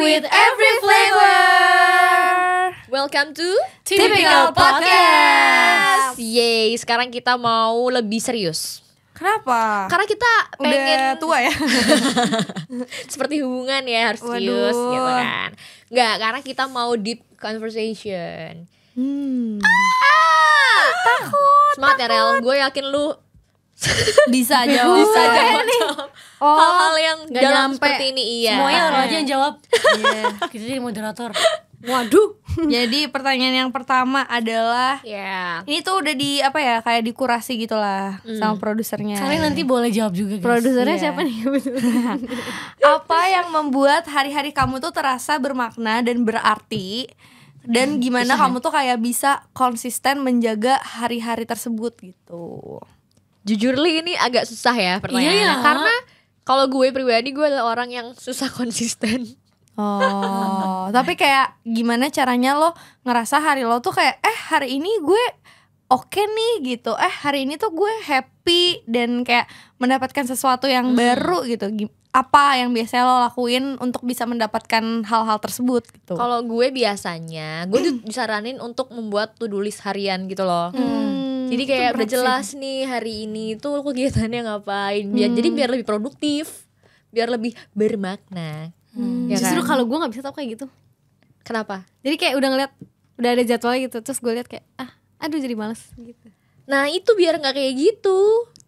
with every flavor. Welcome to Typical Podcast. Yeay, sekarang kita mau lebih serius. Kenapa? Karena kita pengen Udah tua ya. seperti hubungan ya, harus Waduh. serius gitu kan. Enggak, karena kita mau deep conversation. Takut. Semangat ya Rel, gue yakin lu Bisa jawab. bisa jawab Oh, hal-hal yang Gak dalam nyampe. seperti ini. Iya. Semuanya orang aja yang jawab. Kita jadi moderator. Waduh. Jadi pertanyaan yang pertama adalah Ya. ini tuh udah di apa ya, kayak dikurasi gitu lah sama produsernya. Kalian nanti boleh jawab juga guys. Produsernya Iya. siapa nih? Apa yang membuat hari-hari kamu tuh terasa bermakna dan berarti? Dan gimana kamu tuh kayak bisa konsisten menjaga hari-hari tersebut gitu? Jujur Li, ini agak susah ya pertanyaannya. Iya ya. Karena kalau gue pribadi, gue adalah orang yang susah konsisten. Oh, tapi kayak gimana caranya lo ngerasa hari lo tuh kayak hari ini gue oke nih gitu. Hari ini tuh gue happy dan kayak mendapatkan sesuatu yang baru gitu. Apa yang biasanya lo lakuin untuk bisa mendapatkan hal-hal tersebut gitu? Kalau gue biasanya, gue tuh disaranin untuk membuat to-do list harian gitu loh. Jadi kayak udah jelas nih hari ini tuh kegiatannya ngapain. Biar lebih produktif, biar lebih bermakna. Ya Justru kan? kalau gue gak bisa tau kayak gitu. Kenapa? Jadi kayak udah ngeliat, udah ada jadwalnya gitu. Terus gue liat kayak aduh jadi males gitu. Nah itu biar nggak kayak gitu.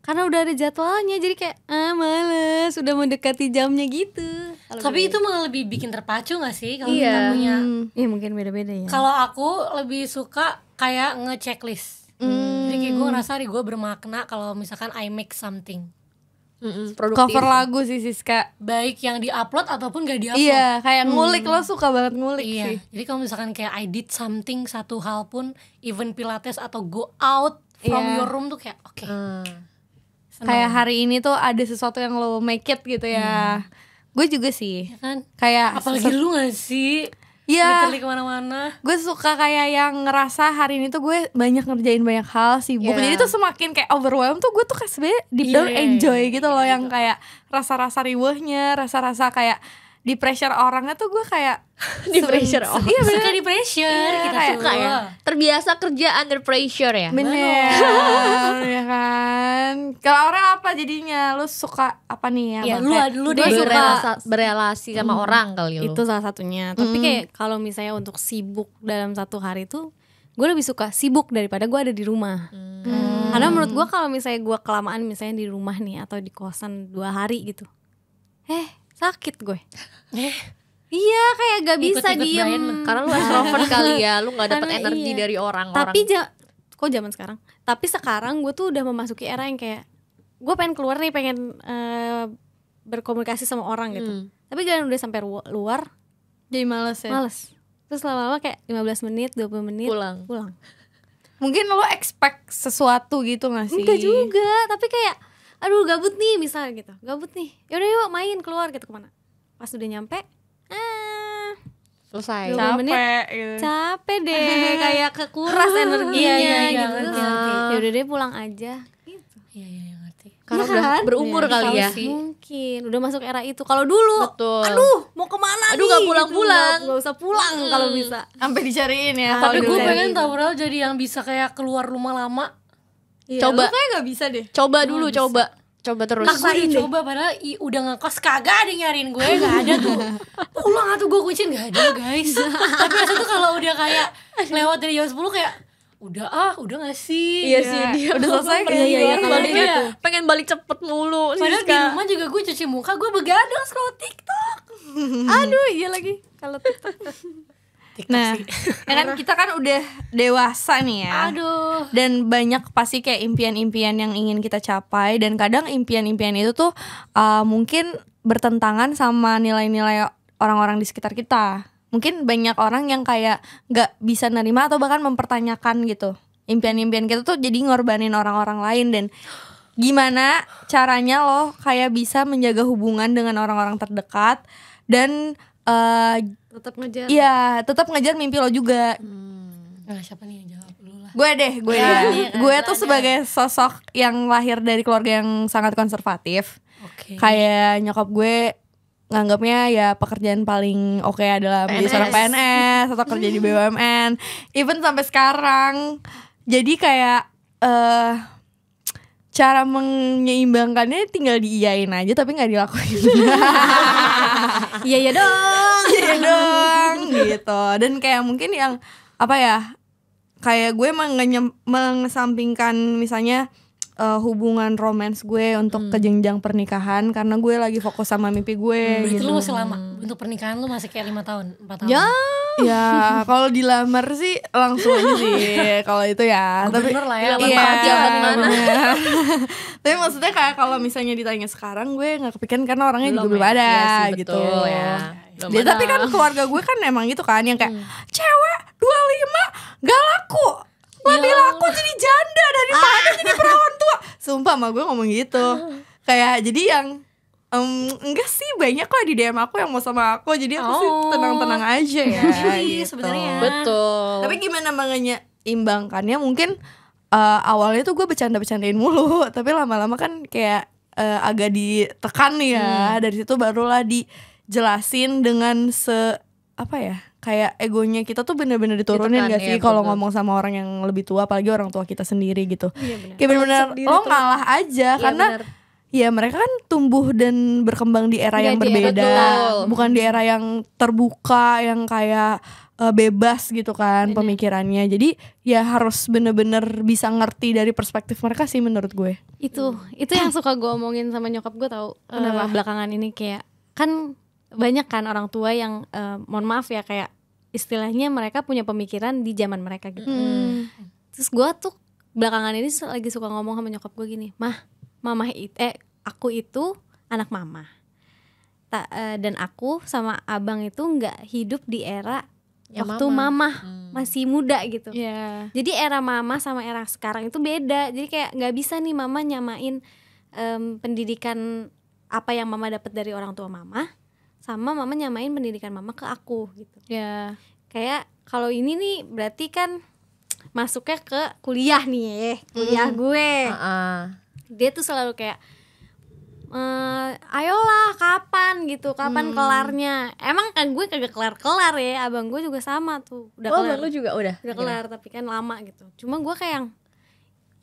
Karena udah ada jadwalnya. Jadi kayak males, udah mendekati jamnya gitu. Tapi itu malah lebih bikin terpacu gak sih kalau Iya. kita punya. Ya mungkin beda-beda ya. Kalau aku lebih suka kayak nge-checklist. Jadi kayak gue ngerasa hari gue bermakna kalau misalkan I make something, Produktif. Cover lagu sih Siska. baik yang di-upload ataupun gak di-upload. Iya, kayak ngulik, lo suka banget ngulik Iya. sih. Jadi kalau misalkan kayak I did something, satu hal pun, even pilates atau go out from Iya. your room tuh kayak oke. Senang. Kayak hari ini tuh ada sesuatu yang lo make it gitu ya. Gue juga sih. Ya kan? Kayak Apalagi lu gak sih? Iya. Literally kemana-mana. Gue suka kayak yang ngerasa hari ini tuh gue banyak ngerjain banyak hal, sibuk. Iya. Jadi tuh semakin kayak overwhelmed tuh gue tuh kayak sebenernya deep down Iya. enjoy gitu loh. Yang kayak rasa-rasa riwehnya, rasa-rasa kayak di pressure orangnya tuh gue kayak Di pressure orang. Iya bener. Suka di pressure kita kayak- semua. ya? Terbiasa kerja under pressure ya. Bener. Ya kan. Kalau orang apa jadinya? Lu suka apa nih ya? Ya, lu deh Berrelasi sama orang kali lu. Itu salah satunya. Tapi kayak kalau misalnya untuk sibuk dalam satu hari tuh, gue lebih suka sibuk daripada gue ada di rumah. Karena menurut gue kalau misalnya gue kelamaan misalnya di rumah nih atau di kosan 2 hari gitu, sakit gue. Iya, kayak gak bisa Ikut-ikut diem. Brian lu. Karena lu extrovert kali ya, lu nggak dapat Karena energi iya. dari orang-orang. Tapi kok zaman sekarang? Tapi sekarang gue tuh udah memasuki era yang kayak gue pengen keluar nih, pengen berkomunikasi sama orang gitu. Tapi jangan udah sampai luar, Jadi males ya. males. Terus lama-lama kayak 15 menit, 20 menit Pulang. Mungkin lo expect sesuatu gitu gak sih? Enggak juga, tapi kayak aduh gabut nih misalnya gitu. Gabut nih. Yaudah yuk main keluar gitu kemana. Pas udah nyampe Selesai. 20 menit Capek gitu. capek deh, kayak kekuras energinya Iya, gitu. ngerti. Yaudah deh pulang aja gitu. Iya, ngerti. Karena Iya udah kan? berumur Iya, kali tahu ya. sih. Mungkin udah masuk era itu. Kalau dulu Betul. aduh mau kemana Aduh, nih nggak pulang-pulang. gitu. Nggak usah pulang kalau bisa. Sampai dicariin ya. Tapi kalau gue dicariin. pengen tau Rel jadi yang bisa kayak keluar rumah lama. Coba. Lu kayak gak bisa deh. Coba dulu, coba terus. Aku udah coba padahal udah ngekos kagak ada yang nyariin gue, gak ada tuh. Pulang atau gue kuncin gak ada guys. Tapi biasa tuh kalau udah kayak lewat dari jam 10 kayak udah gak sih. Iya sih, dia Udah selesai pengen kayak balik, gitu. balik, Iya. pengen balik cepet mulu. Padahal di Siska. rumah juga gue cuci muka, gue begadang scroll TikTok. Aduh iya lagi kalau TikTok. Nah, ya kan kita kan udah dewasa nih ya. Aduh. Dan banyak pasti kayak impian-impian yang ingin kita capai. Dan kadang impian-impian itu tuh mungkin bertentangan sama nilai-nilai orang-orang di sekitar kita. Mungkin banyak orang yang kayak gak bisa nerima atau bahkan mempertanyakan gitu impian-impian kita tuh, jadi ngorbanin orang-orang lain. Dan gimana caranya lo kayak bisa menjaga hubungan dengan orang-orang terdekat dan Tetap ngejar. iya tetap ngejar mimpi lo juga. Nah, siapa nih yang jawab lu lah. Gue deh. iya kan, Gue lu tuh ada. sebagai sosok yang lahir dari keluarga yang sangat konservatif. Oke. Kayak nyokap gue nganggapnya ya pekerjaan paling oke adalah menjadi seorang PNS atau kerja di BUMN. Even sampai sekarang. Jadi kayak cara menyeimbangkannya tinggal diiyain aja tapi nggak dilakuin. Iya dong. Iya dong gitu. Dan kayak mungkin yang apa ya, kayak gue mengesampingkan misalnya hubungan romance gue untuk ke jenjang pernikahan karena gue lagi fokus sama mimpi gue. Berarti gitu. lu masih lama untuk pernikahan, lu masih kayak 5 tahun 4 tahun. Ya kalau dilamar sih langsung aja sih kalau itu ya. Gubernur lah ya, iya, jabat mana. bener. Tapi maksudnya kayak kalau misalnya ditanya sekarang gue nggak kepikiran karena orangnya juga belum ada Iya sih, gitu. betul, ya. Dia, tapi kan keluarga gue kan emang gitu kan yang kayak cewek 25 gak laku, lebih laku jadi janda daripada jadi perawan tua. Sumpah sama gue ngomong gitu. Kayak jadi yang enggak sih, banyak kok di DM aku yang mau sama aku, jadi aku sih tenang-tenang aja ya. Gitu. Sebenarnya. Betul. Tapi gimana menyeimbangkannya? Mungkin awalnya tuh gue bercanda-bercandain mulu, tapi lama-lama kan kayak agak ditekan nih ya. Dari situ barulah dijelasin dengan apa ya, kayak egonya kita tuh bener-bener diturunin Ditekan, gak sih iya, kalau betul. ngomong sama orang yang lebih tua, apalagi orang tua kita sendiri gitu. Iya, benar. Kayak bener-bener lo ngalah aja Iya, karena benar. ya mereka kan tumbuh dan berkembang di era yang Nggak di era berbeda, betul. bukan di era yang terbuka, yang kayak bebas gitu kan pemikirannya. Jadi ya harus bener-bener bisa ngerti dari perspektif mereka sih menurut gue. Itu yang suka gue omongin sama nyokap gue tau. Belakangan ini kayak kan banyak kan orang tua yang mohon maaf ya kayak istilahnya mereka punya pemikiran di zaman mereka gitu. Terus gue tuh belakangan ini lagi suka ngomong sama nyokap gue gini, aku itu anak mama. Dan aku sama abang itu nggak hidup di era Ya, waktu mama. mama masih muda gitu. Iya. Jadi era mama sama era sekarang itu beda. Jadi kayak nggak bisa nih mama nyamain pendidikan apa yang mama dapat dari orang tua mama sama mama nyamain pendidikan mama ke aku gitu. Ya. Kayak kalau ini nih berarti kan masuknya ke kuliah nih ya, kuliah gue. Dia tuh selalu kayak ayolah kapan gitu, kapan kelarnya. Emang kan gue kagak kelar-kelar ya, abang gue juga sama tuh. Udah kelar. Abang lu juga udah Kelar tapi kan lama gitu. Cuma gue kayak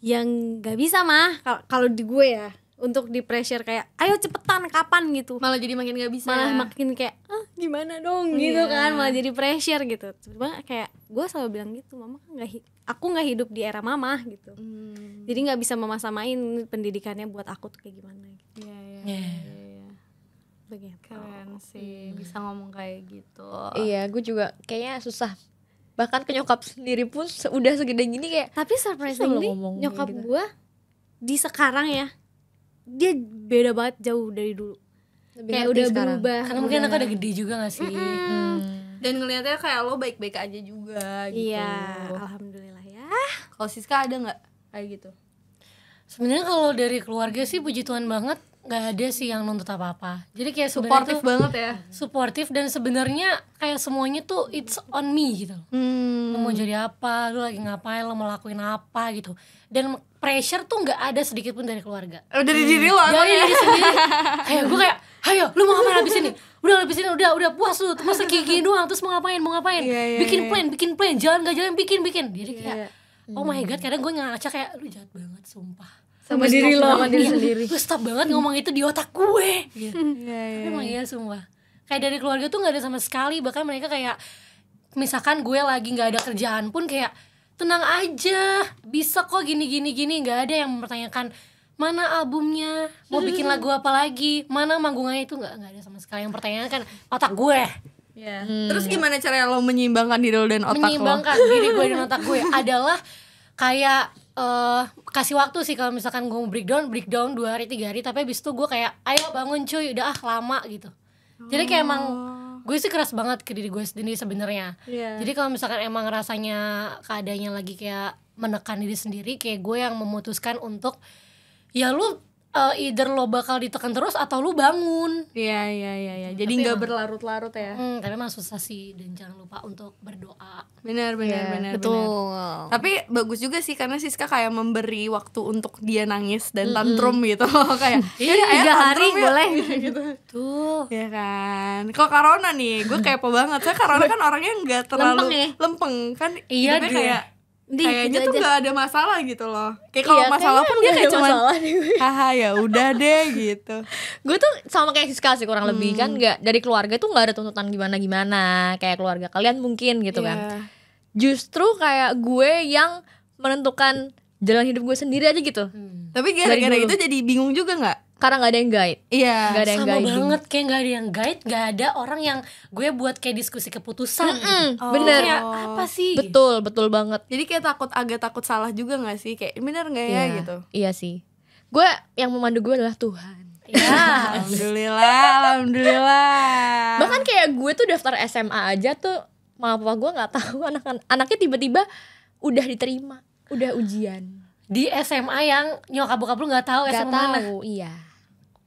yang nggak bisa mah kalau di gue ya untuk di pressure kayak ayo cepetan kapan gitu. Malah jadi makin gak bisa. Malah makin kayak gimana dong gitu kan, malah jadi pressure gitu. Cuma kayak gue selalu bilang gitu, mama kan aku nggak hidup di era mama gitu. Jadi nggak bisa mama samain pendidikannya buat aku tuh kayak gimana gitu. Begitu. Keren sih bisa ngomong kayak gitu. Iya, gue juga kayaknya susah. Bahkan ke nyokap sendiri pun udah segede gini kayak Tapi surprisingly ngomong nyokap kayak gitu. gue di sekarang ya dia beda banget jauh dari dulu. lebih Kayak ngerti udah sekarang. berubah. Karena mungkin aku udah gede juga gak sih? Dan ngelihatnya kayak lo baik-baik aja juga gitu. Iya, alhamdulillah ya. Kalau Siska ada nggak kayak gitu? Sebenarnya kalau dari keluarga sih puji Tuhan banget, nggak ada sih yang nuntut apa-apa. Jadi kayak sebenarnya Supportif tuh banget ya. suportif dan sebenarnya kayak semuanya tuh it's on me gitu. Lo mau jadi apa, lo lagi ngapain, lo mau lakuin apa gitu. Dan pressure tuh nggak ada sedikit pun dari keluarga. Dari diri lo Dari diri sendiri. Kayak gue kayak, ayo lu mau ngapain habis ini? Udah habis ini udah puas lu, masa gini doang terus mau ngapain? Bikin plan, jalan gak jalan bikin. Jadi kayak oh my god, kadang gue ngaca kayak lu jahat banget sumpah. sama diri lo, sama diri sendiri. Lu stop banget ngomong itu di otak gue gitu. Tapi emang iya sumpah. Kayak dari keluarga tuh gak ada sama sekali. Bahkan mereka kayak misalkan gue lagi gak ada kerjaan pun kayak tenang aja, bisa kok gini. Gak ada yang mempertanyakan mana albumnya, mau bikin lagu apa lagi, mana manggungnya, itu gak ada sama sekali. Yang pertanyaan kan otak gue. Terus gimana cara lo menyeimbangkan diri lo dan otak Menyeimbangkan diri gue dan otak gue adalah kayak kasih waktu sih. Kalau misalkan gue mau breakdown 2 hari 3 hari, tapi abis itu gue kayak ayo bangun cuy, udah lama gitu. Jadi kayak emang gue sih keras banget ke diri gue sendiri sebenarnya. Jadi kalau misalkan emang rasanya keadaannya lagi kayak menekan diri sendiri, kayak gue yang memutuskan untuk ya lu either lo bakal ditekan terus atau lo bangun. Iya. Jadi nggak berlarut-larut ya. Tapi emang susah sih, dan jangan lupa untuk berdoa. Benar. Betul. Tapi bagus juga sih karena Siska kayak memberi waktu untuk dia nangis dan tantrum gitu. Kayak Iya, 3 hari boleh. gitu. Tuh. Ya kan. Kalau Karona nih, gue kepo banget. Saya Karona kan orangnya nggak terlalu lempeng kan. Iya, hidupnya dia. kayak kayaknya gitu tuh aja. nggak ada masalah gitu loh. Kayak kalau masalah pun dia kayak cuman haha ya udah deh gitu. Gue tuh sama kayak Siska sih kurang lebih kan, nggak dari keluarga tuh nggak ada tuntutan gimana kayak keluarga kalian mungkin gitu kan. Justru kayak gue yang menentukan jalan hidup gue sendiri aja gitu. Tapi gara-gara Dari itu jadi bingung juga nggak? Karena nggak ada yang guide. Iya. Nggak ada yang Sama guiding. banget, kayak gak ada yang guide, gak ada orang yang gue buat kayak diskusi keputusan gitu. Bener. Kayak apa sih? Betul banget. Jadi kayak agak takut salah juga nggak sih? Kayak bener nggak ya gitu? Iya sih. Gue yang memandu gue adalah Tuhan. Ya. Alhamdulillah. Bahkan kayak gue tuh daftar SMA aja tuh, mama papa gue nggak tahu anaknya tiba-tiba udah diterima, udah ujian. Di SMA yang nyokap bokap lu gak tahu Gak SMA mana. tahu, iya.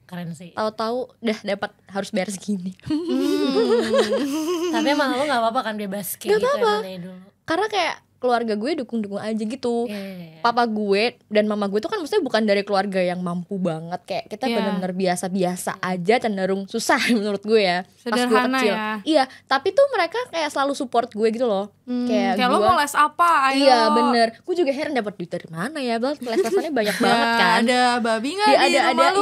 Keren sih. Tahu-tahu udah dapat harus bayar segini. Tapi emang lu gak apa-apa kan bebas kayak gitu emang dari dulu. Karena kayak keluarga gue dukung-dukung aja gitu. Iya. Papa gue dan mama gue tuh kan maksudnya bukan dari keluarga yang mampu banget. Kayak kita Iya. benar-benar biasa-biasa aja, cenderung susah menurut gue ya. Pas gue Sederhana kecil. ya. Iya, tapi tuh mereka kayak selalu support gue gitu loh. Kayak lo gue, mau les apa? Ayo. iya bener. Gue juga heran dapat duit dari mana ya. Les-lesannya banyak banget kan. Ada babi nggak Iya, di rumah lu?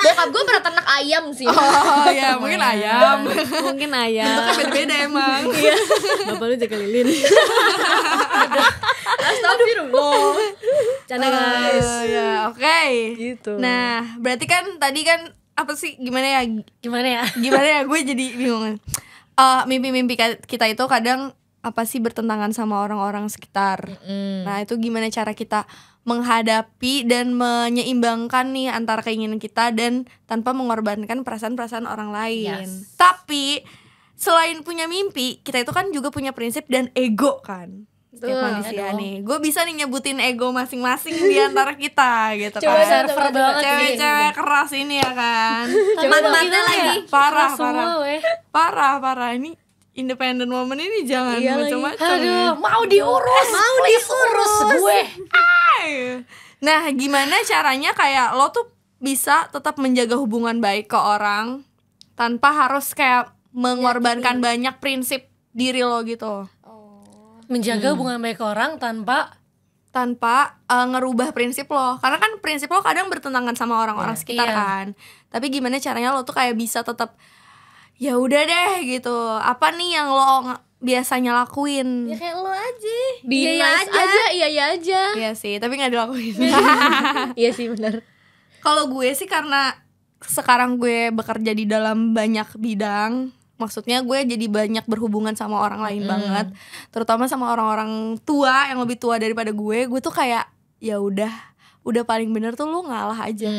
Bokap gue pernah ternak ayam sih. Oh ya mungkin ayam. Mungkin ayam. Bentuknya beda-beda emang. Bapak lu jaga lilin. Astagfirullah. Canda guys. Ya oke. Gitu. Nah berarti kan tadi kan apa sih gimana ya? Gimana ya? Gimana ya? Gue jadi bingung. Mimpi-mimpi kita itu kadang apa sih bertentangan sama orang-orang sekitar. Nah itu gimana cara kita menghadapi dan menyeimbangkan nih antara keinginan kita dan tanpa mengorbankan perasaan-perasaan orang lain. Yes. Tapi selain punya mimpi, kita itu kan juga punya prinsip dan ego kan. Setiap manusia nih. Gue bisa nih nyebutin ego masing-masing di antara kita gitu Coba, kan. Server banget Cewek-cewek keras ini ya kan. Mantannya lagi. Parah, Keras semua, weh. parah ini independent woman ini jangan Iya lagi. macam-macam. Aduh, mau diurus. Gue. Nah, gimana caranya kayak lo tuh bisa tetap menjaga hubungan baik ke orang tanpa harus kayak mengorbankan banyak prinsip diri lo gitu. Menjaga hubungan baik orang tanpa ngerubah prinsip lo. Karena kan prinsip lo kadang bertentangan sama orang-orang sekitar Iya. kan. Tapi gimana caranya lo tuh kayak bisa tetap ya udah deh gitu. Apa nih yang lo biasanya lakuin? Ya kayak lo aja. Be nice aja, iya aja. Iya sih, tapi nggak dilakuin. Iya sih benar. Kalau gue sih karena sekarang gue bekerja di dalam banyak bidang, maksudnya gue jadi banyak berhubungan sama orang lain banget, terutama sama orang-orang tua yang lebih tua daripada gue tuh kayak ya udah paling bener tuh lo ngalah aja.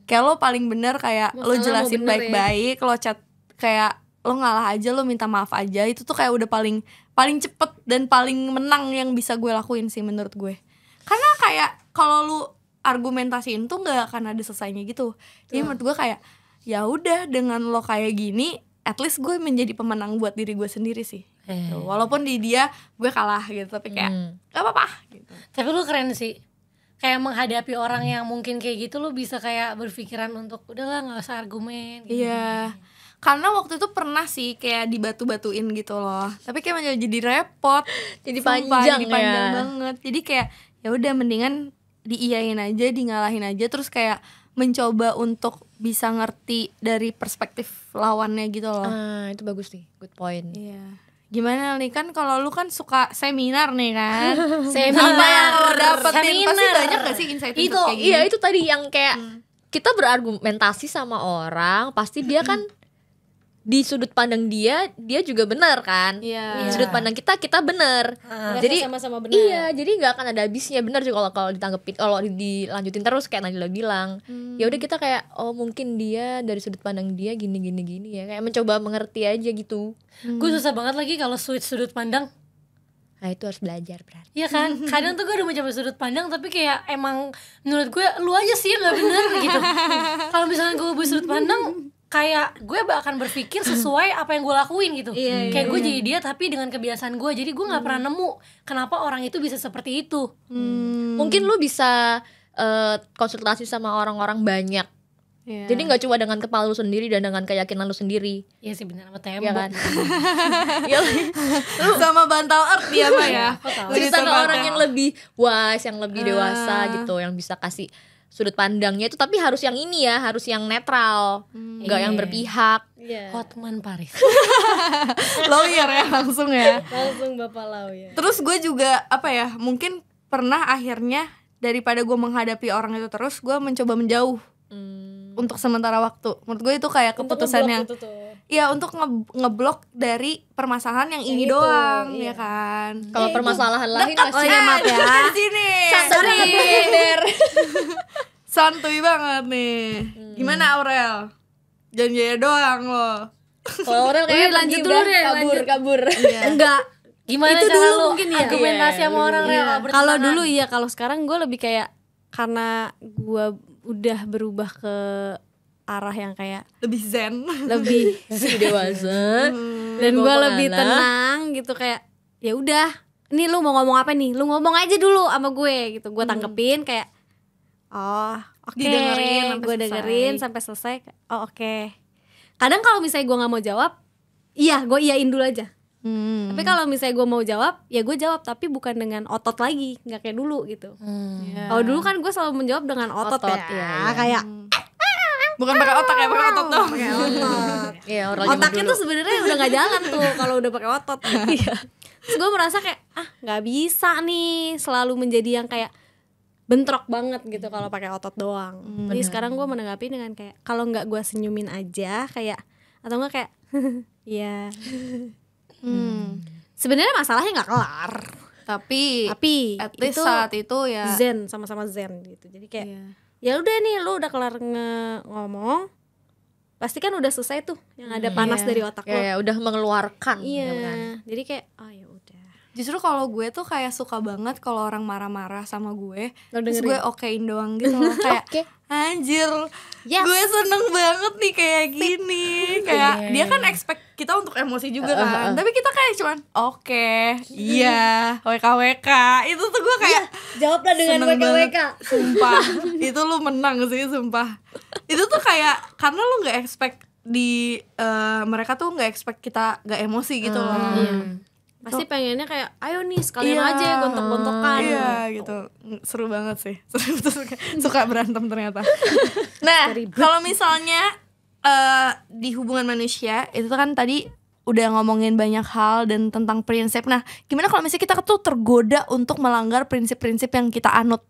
Kayak lo paling bener kayak lo jelasin baik-baik, lo chat kayak lo ngalah aja, lo minta maaf aja, itu tuh kayak udah paling cepet dan paling menang yang bisa gue lakuin sih menurut gue. Karena kayak kalau lo argumentasiin tuh nggak akan ada selesainya gitu. Jadi menurut gue kayak ya udah dengan lo kayak gini, at least gue menjadi pemenang buat diri gue sendiri sih. Tuh, walaupun di dia gue kalah gitu, tapi kayak gak apa-apa gitu. Tapi lu keren sih. Kayak menghadapi orang yang mungkin kayak gitu, lu bisa kayak berpikiran untuk udahlah nggak usah argumen gitu. Iya. Karena waktu itu pernah sih kayak dibatu-batuin gitu loh. Tapi kayak jadi repot. Jadi Sumpah, panjang jadi panjang ya. banget. Jadi kayak ya udah mendingan diiyain aja, ngalahin aja, terus kayak mencoba untuk bisa ngerti dari perspektif lawannya gitu loh. Itu bagus nih, good point. Iya. Gimana nih kan kalau lu kan suka seminar nih kan. Seminar. Apa yang lo dapetin pasti Seminar. banyak gak sih insight Itu kayak gini? iya itu tadi yang kayak kita berargumentasi sama orang, pasti dia kan di sudut pandang dia juga benar kan. Iya. Di sudut pandang kita benar. Jadi sama-sama benar. iya, jadi nggak akan ada habisnya. Benar juga kalau ditanggepin, kalau dilanjutin terus kayak Najla bilang. Ya udah kita kayak oh mungkin dia dari sudut pandang dia gini ya. Kayak mencoba mengerti aja gitu. Gue susah banget lagi kalau switch sudut pandang. Nah itu harus belajar berarti. Iya kan, kadang tuh gue udah mencoba sudut pandang tapi kayak emang menurut gue lu aja sih yang gak bener gitu. Kalau misalnya gue ubah sudut pandang, kayak gue akan berpikir sesuai apa yang gue lakuin gitu. Kayak gue jadi dia tapi dengan kebiasaan gue, jadi gue gak pernah nemu kenapa orang itu bisa seperti itu. Mungkin lu bisa konsultasi sama orang-orang banyak. Jadi nggak cuma dengan kepala lu sendiri dan dengan keyakinan lu sendiri. Iya sih benar, sama tembok. Iya kan? Iya. Sama bantal earth dia mah ya. Cerita ke orang yang lebih wise, yang lebih dewasa gitu, yang bisa kasih sudut pandangnya itu, tapi harus yang ini ya, harus yang netral, nggak yang berpihak. Hotman Paris. Lawyer ya langsung ya. Langsung Bapak Lau ya. Terus gue juga apa ya, mungkin pernah akhirnya daripada gue menghadapi orang itu terus, gue mencoba menjauh untuk sementara waktu. Menurut gue itu kayak keputusan yang iya, untuk ngeblok dari permasalahan yang ini doang, ya kan. Kalau permasalahan lain Dekat masih maaf ya. Di sini. Sorry. Santuy banget nih. Gimana Aurel? Jangan jaya doang lo. Kalau orang kayak lanjut dulu deh, kabur. Enggak. Gimana Itu cara dulu lu mungkin ya. argumentasi sama orang real? Kalau dulu iya, kalau sekarang gue lebih kayak karena gue udah berubah ke arah yang kayak Lebih zen. lebih si dewasa. dan gue Mau lebih kemana? tenang gitu, kayak ya udah, ini lu mau ngomong apa nih, lu ngomong aja dulu sama gue gitu. Gue tanggepin kayak oh oke, Didengerin sampai gue selesai. dengerin sampai selesai. Oh oke. Kadang kalau misalnya gue nggak mau jawab, iya gue iyain dulu aja. Tapi kalau misalnya gue mau jawab, ya gue jawab, tapi bukan dengan otot lagi, nggak kayak dulu gitu. Kalau dulu kan gue selalu menjawab dengan otot, Otot, ya, iya. kayak Bukan pakai otak ya, pakai otot dong. pakai otot. Iya, orang zaman Otaknya dulu. tuh sebenarnya udah nggak jalan tuh kalau udah pakai otot. Terus gue merasa kayak nggak bisa nih selalu menjadi yang kayak bentrok banget gitu kalau pakai otot doang. Jadi sekarang gue menanggapi dengan kayak kalau nggak gue senyumin aja kayak, atau nggak kayak iya. Sebenarnya masalahnya nggak kelar, Tapi tapi at least itu saat itu ya zen, sama-sama zen gitu. Jadi kayak ya udah nih, lu udah kelar ngomong, pasti kan udah selesai tuh yang ada panas dari otak lo. Ya, udah mengeluarkan. Iya, ya kan? jadi kayak oh ya udah. justru kalau gue tuh kayak suka banget kalau orang marah-marah sama gue, Lo terus dengerin? gue okein doang gitu loh. Kayak anjir, gue seneng banget nih kayak gini. Kayak dia kan expect kita untuk emosi juga kan, tapi kita kayak cuman oke, iya, WKWK. Itu tuh gue kayak Jawablah dengan seneng banget. WKWK. Sumpah, itu lu menang sih, sumpah. Itu tuh kayak karena lu nggak expect di mereka tuh nggak expect kita nggak emosi gitu loh. Pasti pengennya kayak ayo nih sekalian aja gontok-gontokan. Iya gitu, seru banget sih. Suka berantem ternyata. Nah kalau misalnya di hubungan manusia itu kan tadi udah ngomongin banyak hal dan tentang prinsip. Nah gimana kalau misalnya kita tuh tergoda untuk melanggar prinsip-prinsip yang kita anut?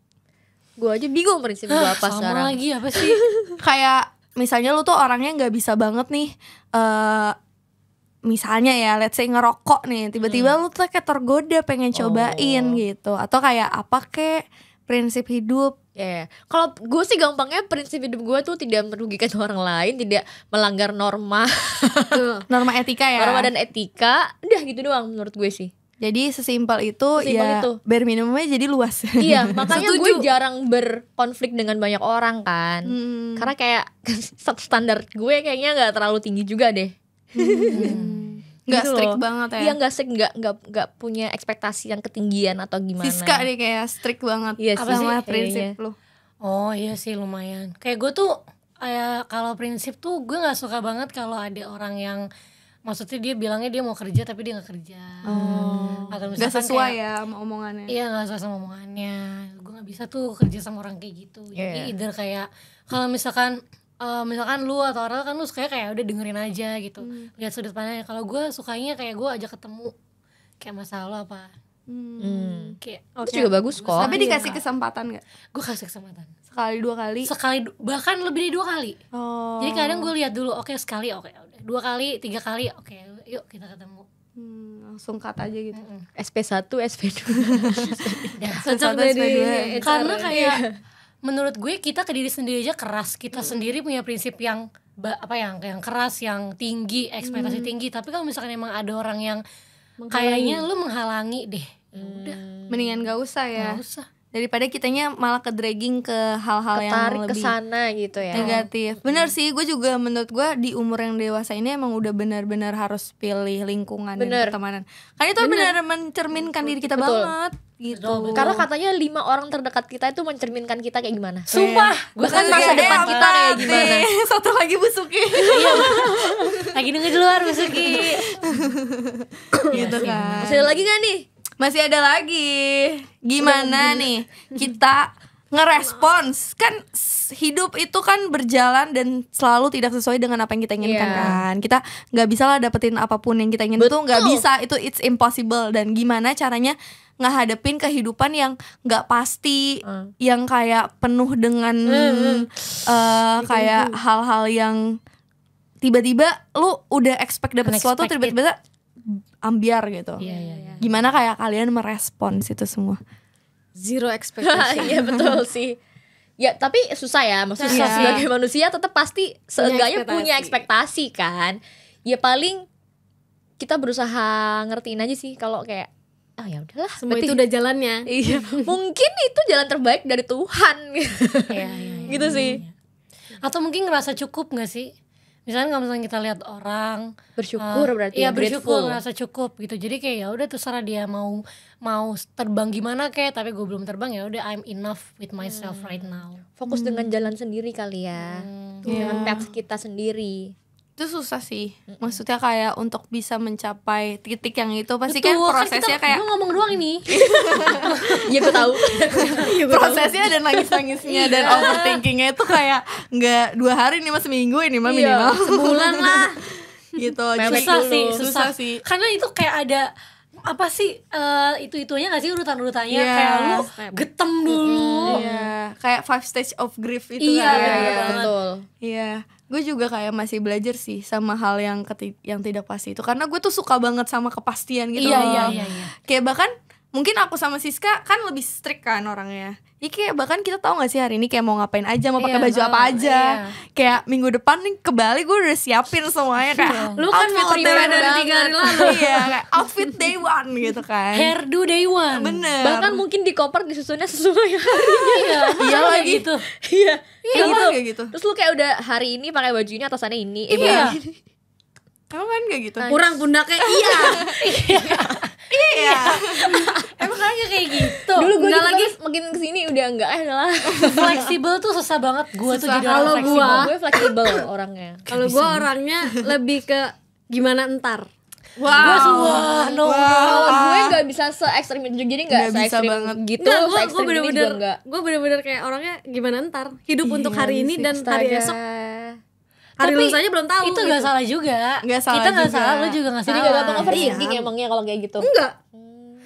Gue aja bingung prinsip gue apa sama sekarang. lagi apa sih? Kayak misalnya lu tuh orangnya nggak bisa banget nih misalnya ya let's say ngerokok nih, tiba-tiba lu tuh kayak tergoda pengen cobain gitu, atau kayak apa kek prinsip hidup. Ya, kalau gue sih gampangnya prinsip hidup gue tuh tidak merugikan orang lain, tidak melanggar norma, Norma etika ya. norma dan etika, udah gitu doang menurut gue sih. Jadi sesimpel itu. Sesimpel ya itu. bare minimumnya jadi luas. Iya, makanya gue jarang berkonflik dengan banyak orang kan, karena kayak standar gue kayaknya nggak terlalu tinggi juga deh. Nggak Gitu strict loh. banget ya. Iya, nggak punya ekspektasi yang ketinggian atau gimana. Siska nih kayak strict banget. Iya Apa sih, sama kayaknya. prinsip lu? Oh iya sih lumayan. Kayak gue tuh kalau prinsip tuh gue nggak suka banget kalau ada orang yang maksudnya dia bilangnya dia mau kerja tapi dia nggak kerja. Atau Nggak misalkan sesuai kayak, ya sama omongannya. iya nggak sesuai sama omongannya. Gue nggak bisa tuh kerja sama orang kayak gitu. Jadi either kayak kalau misalkan lu atau orang kan lu sukanya kayak udah dengerin aja gitu, lihat sudut pandangnya. Kalau gue sukanya kayak gue ajak ketemu, kayak masalah lo apa, kayak Itu juga bagus kok. Tapi dikasih kesempatan nggak? gue kasih kesempatan Sekali 2 kali. sekali, bahkan lebih dari 2 kali. Oh. Jadi kadang gue lihat dulu, oke sekali, oke udah 2 kali 3 kali, oke yuk kita ketemu. Langsung cut aja gitu. SP1, SP2. Cocok deh di Karena kayak menurut gue kita ke diri sendiri aja keras, kita sendiri punya prinsip yang yang keras, yang tinggi, ekspektasi tinggi. Tapi kalau misalkan emang ada orang yang kayaknya lu menghalangi deh. Ya udah, Mendingan gak usah ya. nggak usah. Daripada kitanya malah ke dragging ke hal-hal yang Ketarik ke lebih sana gitu ya. negatif. Bener sih, gue juga menurut gue di umur yang dewasa ini emang udah benar-benar harus pilih lingkungan Bener. dan pertemanan. Karena itu benar mencerminkan diri kita Betul. banget gitu. Betul. Karena katanya 5 orang terdekat kita itu mencerminkan kita kayak gimana. Sumpah, gue Bahkan masa depan kita kayak gimana. Satu lagi Bu Suki. lagi nunggu di luar Suki. Gitu kan. Masih ada lagi gak nih? Masih ada lagi. Gimana nih kita ngerespons? Kan hidup itu kan berjalan dan selalu tidak sesuai dengan apa yang kita inginkan Iya. kan. Kita nggak bisa lah dapetin apapun yang kita ingin, itu nggak Betul. bisa, itu it's impossible. Dan gimana caranya ngehadapin kehidupan yang nggak pasti, yang kayak penuh dengan kayak hal-hal yang tiba-tiba lu udah expect dapet sesuatu, Unexpected. tiba-tiba ambiar gitu. Iya. Gimana kayak kalian merespons itu semua? Zero expectation. Iya betul sih. Ya tapi susah ya, maksudnya Iya. sebagai manusia tetap pasti seenggaknya ekspektasi. punya ekspektasi kan. Ya paling kita berusaha ngertiin aja sih kalau kayak ya udahlah. Semua berarti- itu udah jalannya. Iya, mungkin itu jalan terbaik dari Tuhan. Iya. Gitu sih. Atau mungkin ngerasa cukup gak sih? Misalnya kalau misalnya kita lihat orang Bersyukur berarti iya ya, bersyukur, grateful. ngerasa cukup gitu. Jadi kayak ya udah terserah dia mau terbang gimana kayak, tapi gue belum terbang, ya udah I'm enough with myself right now. Fokus dengan jalan sendiri kali ya. Dengan path kita sendiri. Itu susah sih. Maksudnya kayak untuk bisa mencapai titik yang itu pasti kan Betul, prosesnya kita, kayak gue ngomong doang ini. Iya gue tahu. prosesnya dan nangis-nangisnya dan overthinkingnya itu kayak nggak 2 hari nih, mas, seminggu ini mah minimal Sebulan lah. gitu. Mewek Jadi Susah dulu. sih, susah sih. Karena itu kayak ada apa sih itu-itunya gak sih urutan-urutannya, Iya. kayak lu getem dulu. Iya, kayak 5 stage of grief itu Iya, kan. bener Iya, banget. betul. Iya, gue juga kayak masih belajar sih sama hal yang yang tidak pasti itu, karena gue tuh suka banget sama kepastian gitu Iya, loh. iya. Kayak bahkan mungkin aku sama Siska kan lebih strict kan orangnya. Ya kayak bahkan kita tahu gak sih hari ini kayak mau ngapain aja, mau pakai Iya, baju apa aja. iya. Kayak minggu depan nih ke Bali gue udah siapin semuanya kayak Lu kan mau outfit prepare dari 3 hari lalu. Iya, kayak outfit day one gitu kan. Hairdo day one. Bener. Bahkan mungkin di koper disusunnya sesuai harinya. Iya Sama lagi. gitu. Iya. Iya kayak gitu. Terus lu kayak udah hari ini pakai baju ini, atasannya ini. Iya. Kamu kan kayak gitu. Kurang pundaknya iya. Iya. Emang kayaknya kayak gitu. Dulu gue Enggak gitu lagi. terus makin kesini udah enggak lah. Fleksibel tuh susah banget. Gue tuh Susah. jadi orang Kalau fleksibel. gua- Gue fleksibel orangnya. Kalau gue orangnya lebih ke gimana entar. Wow. Wah, no. Kalau gue nggak bisa se ekstrim itu, jadi nggak Nggak se bisa ekstrim banget. gitu, Enggak, se gue ekstrim ini bener-bener juga enggak. gue bener-bener kayak orangnya gimana ntar. Hidup untuk hari ini dan hari Astaga. esok. Hari Tapi lusa aja belum tahu. Itu gitu. gak salah juga. Nggak salah Kita gak juga. salah, lu juga gak Jadi salah. nggak gampang overthinking Iya. emangnya kalau kayak gitu. Enggak.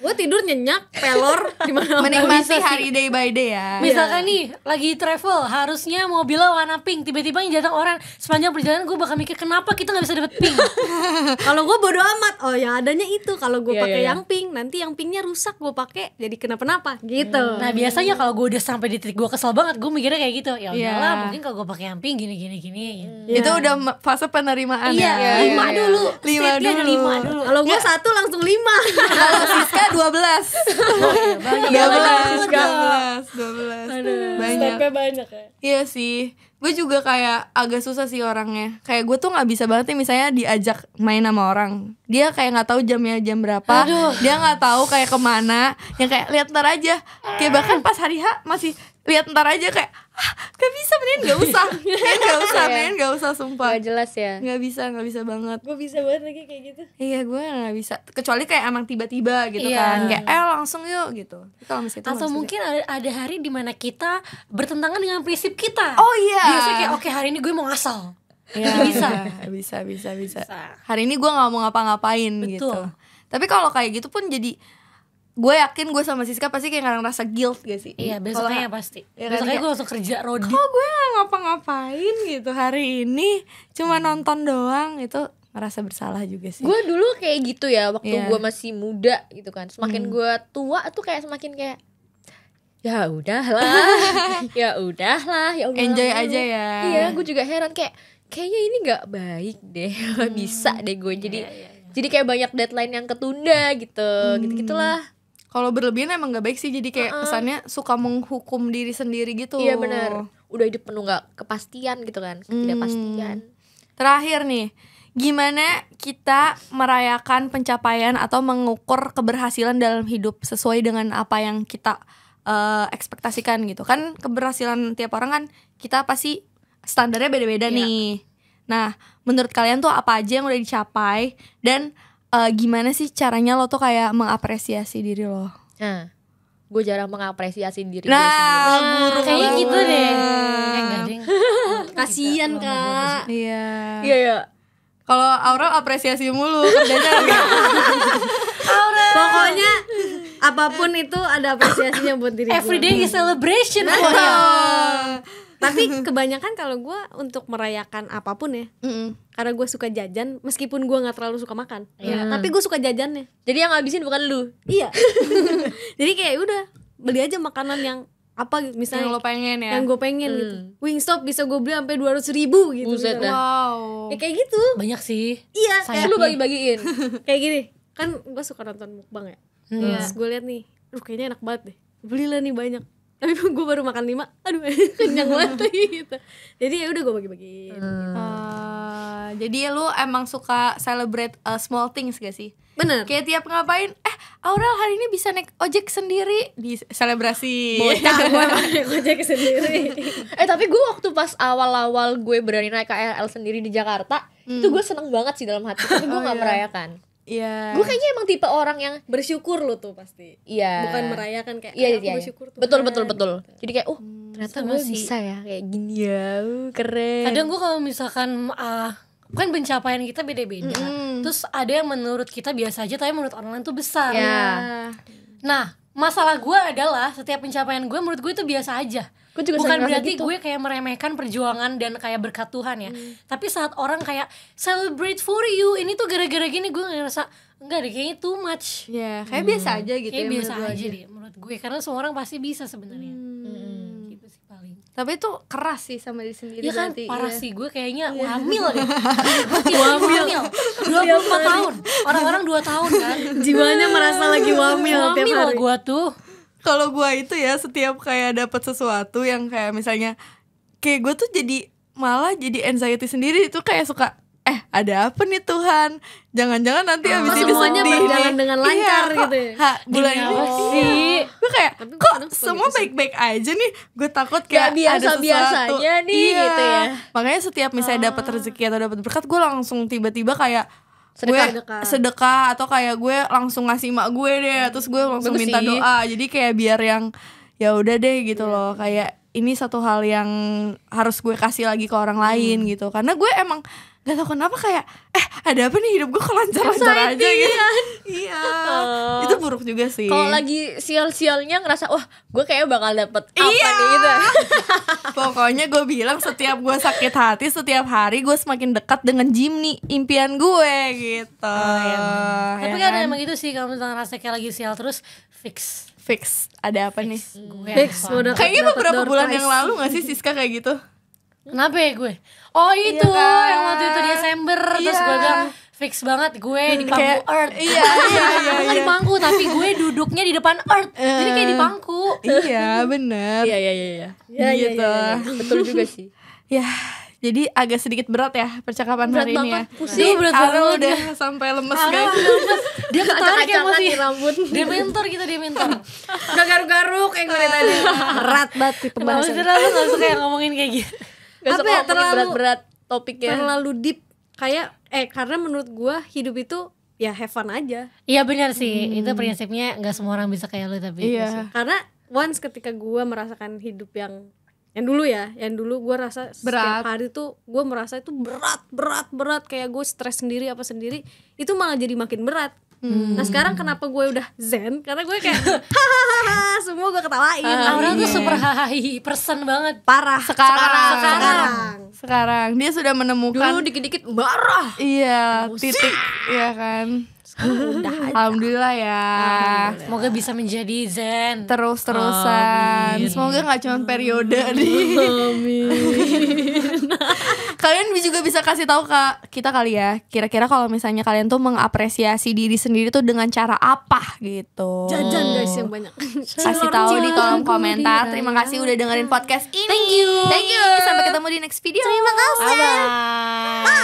Gue tidur nyenyak, pelor di mana. Menikmati hari day by day ya. Misalkan nih lagi travel, harusnya mobilnya warna pink, tiba-tiba yang datang orang, sepanjang perjalanan gue bakal mikir kenapa kita nggak bisa dapet pink. Kalau gue bodo amat. Oh, yang adanya itu. Kalau gue Iya, pakai iya, iya. yang pink, nanti yang pinknya rusak gue pakai jadi kenapa-napa gitu. Nah biasanya kalau gue udah sampai di titik gue kesel banget, gue mikirnya kayak gitu. Ya Iya. udahlah, mungkin kalau gue pakai yang pink gini. Itu udah fase penerimaan Iya, ya. 5 dulu. 5 State-nya ada dulu. 5 dulu. Kalau gue 1 langsung 5. Kalau Siska 12. Banyak 12. Banyak. banyak ya. Iya sih. Gue juga kayak agak susah sih orangnya. Kayak gue tuh nggak bisa banget nih misalnya diajak main sama orang. Dia kayak nggak tahu jamnya jam berapa. Dia nggak tahu kayak kemana. Yang kayak lihat ntar aja. Kayak bahkan pas hari H masih lihat ntar aja kayak gak bisa, mending gak usah. Mending gak usah sumpah. Gak jelas ya. Nggak bisa banget. Gue bisa banget lagi kayak gitu. Iya, gue nggak bisa. Kecuali kayak emang tiba-tiba gitu Iya. kan. Kayak langsung yuk gitu. Tapi kalau misalnya itu Atau nggak bisa. mungkin ada hari dimana kita bertentangan dengan prinsip kita. Oh iya. Biasanya kayak oke hari ini gue mau ngasal. Iya, bisa. bisa. Hari ini gue nggak mau ngapa-ngapain gitu. Betul. Tapi kalau kayak gitu pun jadi, gue yakin gue sama Siska pasti kayak ngerasa guilt gak sih? Iya besoknya pasti. Ya kan, Besoknya kayak, gue langsung kerja rodi. kok gue gak ngapa-ngapain gitu hari ini, cuma nonton doang, itu ngerasa bersalah juga sih. Gue dulu kayak gitu ya waktu Iya. gue masih muda gitu kan. Semakin gue tua tuh kayak semakin kayak ya udahlah, ya udahlah. Enjoy aja ya. Iya, gue juga heran kayaknya ini nggak baik deh, nggak bisa deh gue. Jadi Jadi kayak banyak deadline yang ketunda gitu. Gitu-gitulah. Kalau berlebihan emang gak baik sih, jadi kayak kesannya suka menghukum diri sendiri gitu. Iya benar. Udah hidup penuh gak kepastian gitu kan, ketidakpastian. Terakhir nih, gimana kita merayakan pencapaian atau mengukur keberhasilan dalam hidup sesuai dengan apa yang kita ekspektasikan gitu. Kan keberhasilan tiap orang kan kita pasti standarnya beda-beda nih. Nah, menurut kalian tuh apa aja yang udah dicapai dan gimana sih caranya lo tuh kayak mengapresiasi diri lo? Nah, gue jarang mengapresiasi diri gue Nah, sendiri. Kayaknya gitu deh. Enggak ding. Kasian Kak. iya. Iya ya. Kalau Aurel apresiasi mulu kerjanya. Pokoknya apapun itu ada apresiasinya buat diri gue. Every day is celebration pokoknya. Tapi kebanyakan kalau gue untuk merayakan apapun ya, karena gue suka jajan, meskipun gue nggak terlalu suka makan, tapi gue suka jajannya. Jadi yang ngabisin bukan lu. Iya. Jadi kayak udah beli aja makanan yang apa misalnya Yang lo pengen ya. yang gue pengen gitu. Wingstop bisa gue beli sampai 200.000 gitu. Buset misalnya. dah. Wow. Ya kayak gitu. Banyak sih. Iya. Terus lu bagi-bagiin. Kayak gini. Kan gue suka nonton mukbang ya. Terus gue liat nih, kayaknya enak banget deh. Belilah nih banyak. Tapi gue baru makan 5, aduh kenyang banget gitu. Jadi ya udah gue bagi-bagiin. Jadi lu emang suka celebrate small things gak sih? Bener. Kayak tiap ngapain, Aurel hari ini bisa naik ojek sendiri, di selebrasi. Bocah gue naik ojek sendiri. Tapi gue waktu pas awal-awal gue berani naik KRL sendiri di Jakarta, itu gue seneng banget sih dalam hati. Tapi gue gak merayakan. Iya. Gue kayaknya emang tipe orang yang Bersyukur lo tuh pasti. iya. Bukan merayakan kayak Iya, aku iya. bersyukur tuh. Betul. Jadi kayak ternyata sama gue sih. bisa ya kayak gini ya. Keren. Kadang gue kalau misalkan kan pencapaian kita beda-beda. Terus ada yang menurut kita biasa aja tapi menurut orang lain tuh besar. Ya. Nah, masalah gue adalah setiap pencapaian gue menurut gue itu biasa aja. Gue juga Bukan sering ngerasa berarti gitu. gue kayak meremehkan perjuangan dan kayak berkat Tuhan ya. Tapi saat orang kayak celebrate for you, ini tuh gara-gara gini, gue ngerasa enggak deh, kayaknya too much. Ya, kayak biasa aja gitu Kayak ya. biasa menurut aja gue. deh menurut gue, karena semua orang pasti bisa sebenarnya. Gitu sih paling. Tapi itu keras sih sama diri sendiri. Iya kan, berarti, parah iya. sih gue kayaknya wamil deh. Wamil 24 tahun. Orang-orang 2 tahun kan. Jiwanya merasa lagi wamil tiap Wamil hari. gue tuh. Kalau gue itu ya setiap kayak dapat sesuatu yang kayak misalnya kayak gue tuh malah jadi anxiety sendiri, itu kayak suka ada apa nih Tuhan, jangan-jangan nanti abis ini semuanya sedih berjalan nih. dengan lancar kok, gitu ya? Bulan Demi ini apa sih? gue kayak Tapi kok kadang suka semua gitu sih. baik-baik aja nih, gue takut Gak kayak ada sesuatu biasa-biasanya nih, gitu ya. Makanya setiap misalnya dapat rezeki atau dapat berkat, gue langsung tiba-tiba kayak Sedekah. sedekah atau kayak gue langsung ngasih mak gue deh, terus gue langsung Bagus minta sih. doa, jadi kayak biar yang ya udah deh gitu loh, kayak ini satu hal yang harus gue kasih lagi ke orang lain gitu, karena gue emang gak tau kenapa kayak ada apa nih, hidup gue kok lancar-lancar aja gitu iya itu buruk juga sih. Kalau lagi sial-sialnya ngerasa wah gue kayaknya bakal dapet apa nih gitu. Pokoknya gue bilang setiap gue sakit hati, setiap hari gue semakin dekat dengan Jimny, impian gue gitu. Tapi Ya kan emang gitu sih, kalau misalnya ngerasa kayak lagi sial terus fix ada apa nih? gue. Fix udah Kayaknya dapet beberapa door bulan prize. yang lalu gak sih Siska kayak gitu? Kenapa ya gue? Oh itu kan? yang waktu itu Desember. Terus Iya. gue bilang fix banget gue di pangku Kayak- Earth. Iya. Gue gak di pangku, tapi gue duduknya di depan Earth. Jadi kayak di pangku. Iya bener. Iya. Gitu. Betul juga sih. Ya, jadi agak sedikit berat ya percakapan Berat hari ini ya. banget, pusing. Nih, Berat Ara banget udah sampai lemes guys. Dia ketarik Acak-acakan emosi. di rambut. Dia mentor kita, dia mentor. Udah garuk-garuk kayak gue tadi. Berat banget nih Kenapa pembahasan. sih lu gak suka yang ngomongin kayak gitu? Gak Apa suka ya, ngomongin terlalu- berat-berat topiknya. Terlalu deep kayak karena menurut gue hidup itu ya have fun aja. Iya benar sih, itu prinsipnya gak semua orang bisa kayak lu tapi. Iya. Karena once ketika gue merasakan hidup yang dulu gue rasa Berat. setiap hari tuh gue merasa itu berat kayak gue stres sendiri apa sendiri, itu malah jadi makin berat. Nah sekarang kenapa gue udah zen, karena gue kayak hahaha semua gue ketawain. Aura tuh super hahaha person banget. Parah Sekarang dia sudah menemukan. Dulu dikit-dikit marah. Iya, titik, iya kan. Alhamdulillah ya. Semoga bisa menjadi zen. Terus-terusan. Amin. Semoga nggak cuma periode nih. Kalian juga bisa kasih tahu ke kita kali ya, kira-kira kalau misalnya kalian tuh mengapresiasi diri sendiri tuh dengan cara apa gitu. Jajan guys yang banyak. Kasih tahu di kolom komentar. Terima kasih udah dengerin podcast ini. Thank you. Sampai ketemu di next video. Terima kasih. Bye.